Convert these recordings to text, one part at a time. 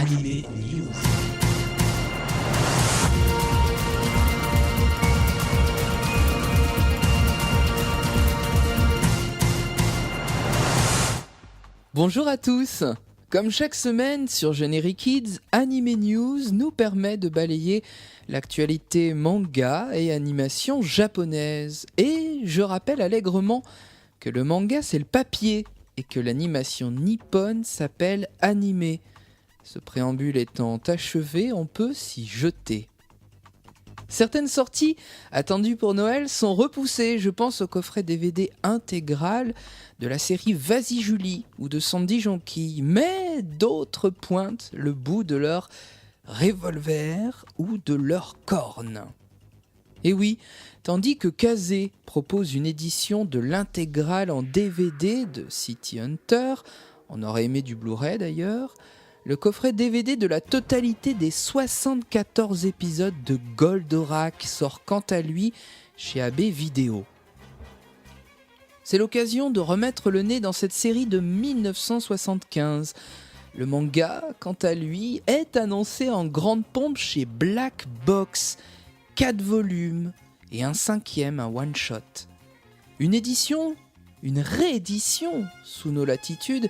Anime News. Bonjour à tous. Comme chaque semaine sur Generic Kids, Anime News nous permet de balayer l'actualité manga et animation japonaise. Et je rappelle allègrement que le manga c'est le papier et que l'animation nippone s'appelle anime. Ce préambule étant achevé, on peut s'y jeter. Certaines sorties attendues pour Noël sont repoussées. Je pense au coffret DVD intégral de la série Vas-y Julie ou de Sandy Jonquille. Mais d'autres pointent le bout de leur revolver ou de leur corne. Et oui, tandis que Kazé propose une édition de l'intégrale en DVD de City Hunter, on aurait aimé du Blu-ray d'ailleurs, le coffret DVD de la totalité des 74 épisodes de Goldorak sort quant à lui chez AB Vidéo. C'est l'occasion de remettre le nez dans cette série de 1975. Le manga, quant à lui, est annoncé en grande pompe chez Black Box. 4 volumes et un 5e, un one-shot. Une réédition sous nos latitudes,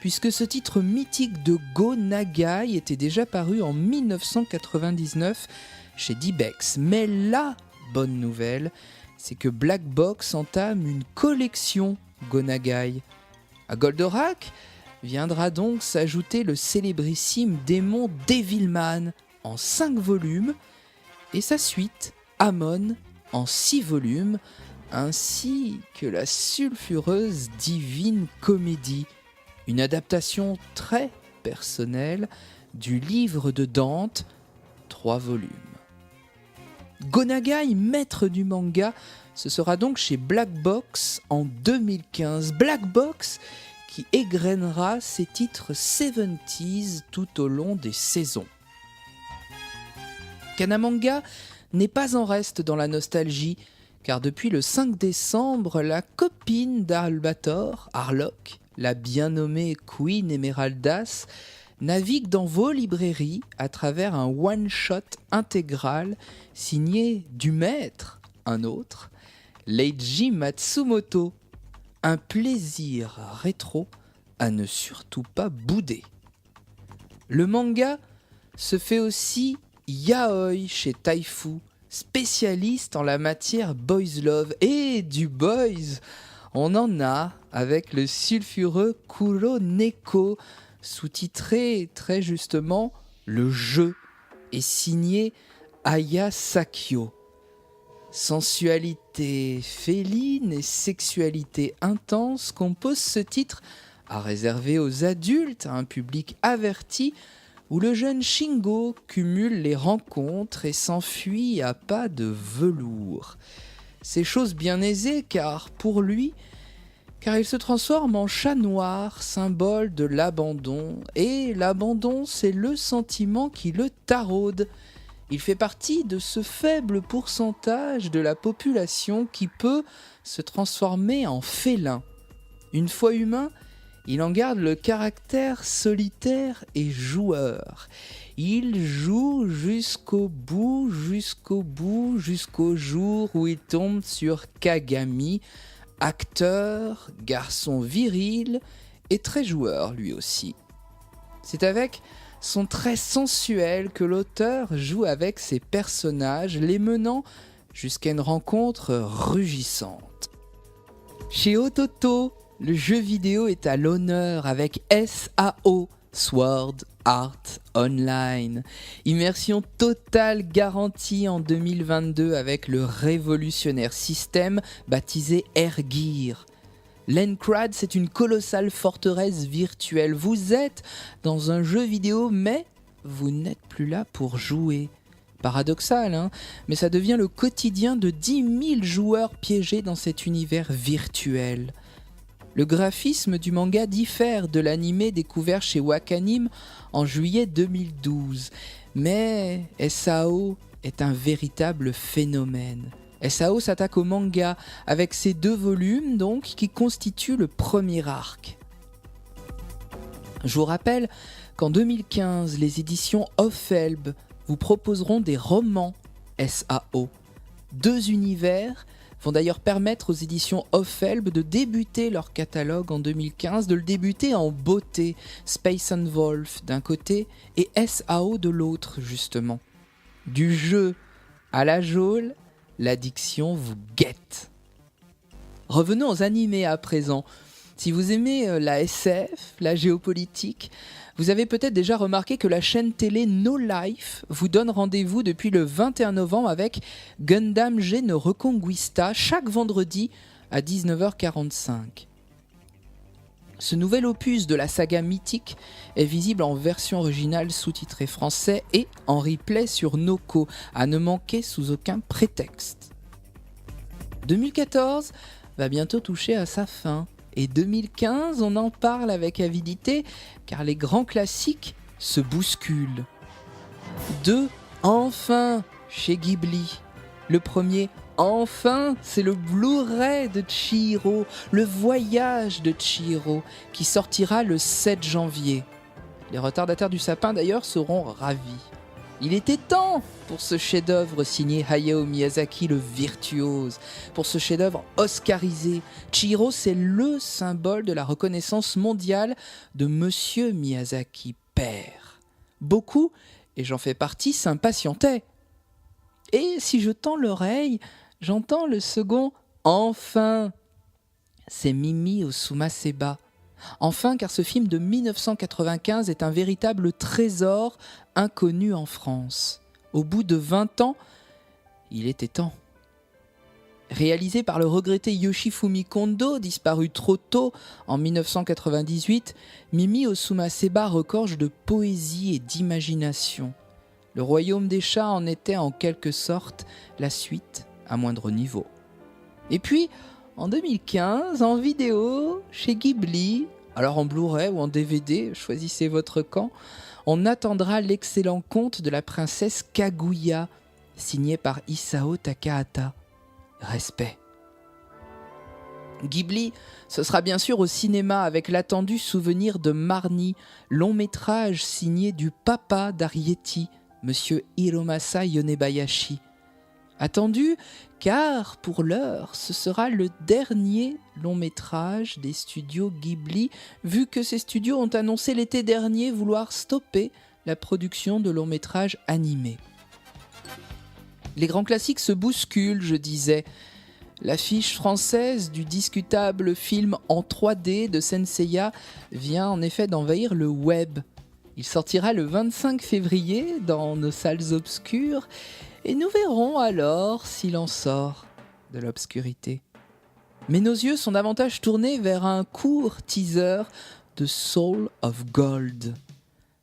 puisque ce titre mythique de Go Nagai était déjà paru en 1999 chez D-Bex. Mais la bonne nouvelle, c'est que Black Box entame une collection Go Nagai. À Goldorak viendra donc s'ajouter le célébrissime démon Devilman en 5 volumes et sa suite, Amon, en 6 volumes, ainsi que la sulfureuse Divine Comédie, une adaptation très personnelle du livre de Dante, 3 volumes. Go Nagai, maître du manga, ce sera donc chez Black Box en 2015. Black Box qui égrènera ses titres 70s tout au long des saisons. Kanamanga n'est pas en reste dans la nostalgie, car depuis le 5 décembre, la copine d'Albator, Harlock, la bien nommée Queen Emeraldas, navigue dans vos librairies à travers un one-shot intégral signé du maître, un autre, Leiji Matsumoto. Un plaisir rétro à ne surtout pas bouder. Le manga se fait aussi yaoi chez Taifu, spécialiste en la matière boys love. Et du boys, on en a avec le sulfureux Kuroneko, sous-titré très justement Le Jeu, et signé Aya Sakyo. Sensualité féline et sexualité intense composent ce titre à réserver aux adultes, à un public averti, où le jeune Shingo cumule les rencontres et s'enfuit à pas de velours. C'est chose bien aisée car il se transforme en chat noir, symbole de l'abandon, et l'abandon c'est le sentiment qui le taraude. Il fait partie de ce faible pourcentage de la population qui peut se transformer en félin. Une fois humain, il en garde le caractère solitaire et joueur. Il joue jusqu'au bout, jusqu'au jour où il tombe sur Kagami, acteur, garçon viril et très joueur lui aussi. C'est avec son trait sensuel que l'auteur joue avec ses personnages, les menant jusqu'à une rencontre rugissante. Chez Ototo, le jeu vidéo est à l'honneur avec SAO, Sword Art Online. Immersion totale garantie en 2022 avec le révolutionnaire système baptisé Airgear. L'Encrad, c'est une colossale forteresse virtuelle. Vous êtes dans un jeu vidéo, mais vous n'êtes plus là pour jouer. Paradoxal, hein ? Mais ça devient le quotidien de 10 000 joueurs piégés dans cet univers virtuel. Le graphisme du manga diffère de l'anime découvert chez Wakanim en juillet 2012. Mais SAO est un véritable phénomène. SAO s'attaque au manga avec ses 2 volumes donc qui constituent le premier arc. Je vous rappelle qu'en 2015, les éditions Offelb vous proposeront des romans SAO. 2 univers vont d'ailleurs permettre aux éditions Offelb de débuter leur catalogue en 2015, de le débuter en beauté, Space and Wolf d'un côté et SAO de l'autre justement. Du jeu à la geôle, l'addiction vous guette. Revenons aux animés à présent. Si vous aimez la SF, la géopolitique, vous avez peut-être déjà remarqué que la chaîne télé No Life vous donne rendez-vous depuis le 21 novembre avec Gundam Geno Reconquista chaque vendredi à 19h45. Ce nouvel opus de la saga mythique est visible en version originale sous-titrée français et en replay sur Noko, à ne manquer sous aucun prétexte. 2014 va bientôt toucher à sa fin. Et 2015, on en parle avec avidité, car les grands classiques se bousculent. 2, enfin, chez Ghibli. Le premier, enfin, c'est le Blu-ray de Chihiro, le voyage de Chihiro, qui sortira le 7 janvier. Les retardataires du sapin, d'ailleurs, seront ravis. Il était temps pour ce chef-d'œuvre signé Hayao Miyazaki le virtuose, pour ce chef-d'œuvre oscarisé. Chihiro, c'est le symbole de la reconnaissance mondiale de Monsieur Miyazaki, père. Beaucoup, et j'en fais partie, s'impatientaient. Et si je tends l'oreille, j'entends le second « enfin ». C'est Mimi Osuma Seba. Enfin, car ce film de 1995 est un véritable trésor inconnu en France. Au bout de 20 ans, il était temps. Réalisé par le regretté Yoshifumi Kondo, disparu trop tôt en 1998, Mimi Osuma Seba regorge de poésie et d'imagination. Le Royaume des chats en était en quelque sorte la suite à moindre niveau. Et puis, en 2015, en vidéo, chez Ghibli, alors en Blu-ray ou en DVD, choisissez votre camp, on attendra l'excellent conte de la princesse Kaguya, signé par Isao Takahata. Respect. Ghibli, ce sera bien sûr au cinéma avec l'attendu Souvenir de Marnie, long métrage signé du papa d'Arietti, Monsieur Hiromasa Yonebayashi. Attendu car, pour l'heure, ce sera le dernier long métrage des studios Ghibli, vu que ces studios ont annoncé l'été dernier vouloir stopper la production de longs métrages animés. Les grands classiques se bousculent, je disais. L'affiche française du discutable film en 3D de Senseiya vient en effet d'envahir le web. Il sortira le 25 février dans nos salles obscures et nous verrons alors s'il en sort de l'obscurité. Mais nos yeux sont davantage tournés vers un court teaser de Soul of Gold.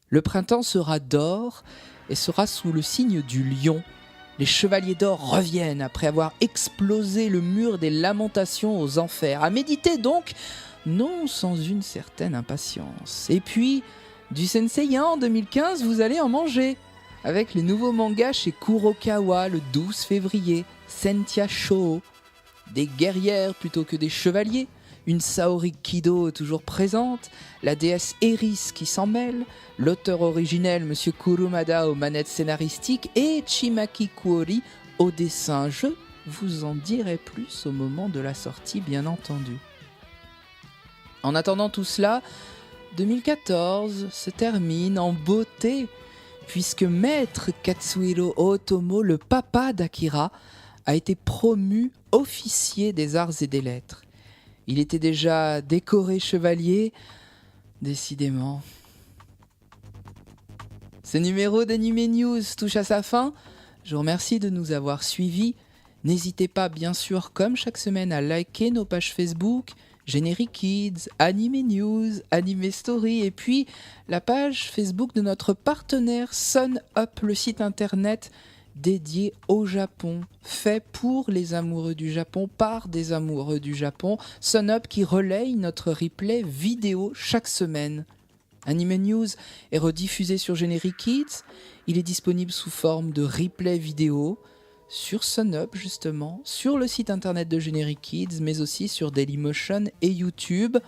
Le printemps sera d'or et sera sous le signe du lion. Les chevaliers d'or reviennent après avoir explosé le mur des lamentations aux enfers. À méditer donc, non sans une certaine impatience. Et puis, du Senseiya en 2015, vous allez en manger. Avec les nouveaux mangas chez Kurokawa le 12 février, Sentia Shō. Des guerrières plutôt que des chevaliers, une Saori Kido toujours présente, la déesse Eris qui s'en mêle, l'auteur originel Monsieur Kurumada aux manettes scénaristiques et Chimaki Kuori au dessin. Je vous en dirai plus au moment de la sortie, bien entendu. En attendant tout cela, 2014 se termine en beauté, puisque Maître Katsuhiro Otomo, le papa d'Akira, a été promu officier des arts et des lettres. Il était déjà décoré chevalier, décidément. Ce numéro d'Anime News touche à sa fin. Je vous remercie de nous avoir suivis. N'hésitez pas, bien sûr, comme chaque semaine, à liker nos pages Facebook, Générique Kids, Anime News, Anime Story, et puis la page Facebook de notre partenaire Sun Up, le site internet dédié au Japon, fait pour les amoureux du Japon, par des amoureux du Japon. Sun Up qui relaye notre replay vidéo chaque semaine. Anime News est rediffusé sur Générique Kids. Il est disponible sous forme de replay vidéo sur Sun Up justement, sur le site internet de Générique Kids, mais aussi sur Dailymotion et YouTube.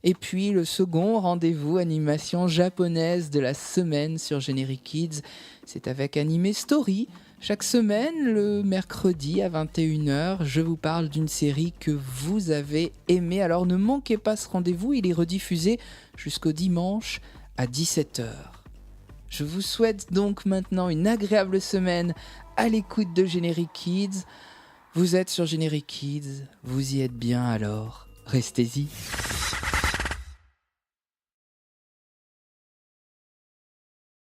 Et puis le second rendez-vous animation japonaise de la semaine sur Générique Kids, c'est avec Anime Story. Chaque semaine, le mercredi à 21h, je vous parle d'une série que vous avez aimée. Alors ne manquez pas ce rendez-vous, il est rediffusé jusqu'au dimanche à 17h. Je vous souhaite donc maintenant une agréable semaine à l'écoute de Générique Kids. Vous êtes sur Générique Kids, vous y êtes bien alors, restez-y.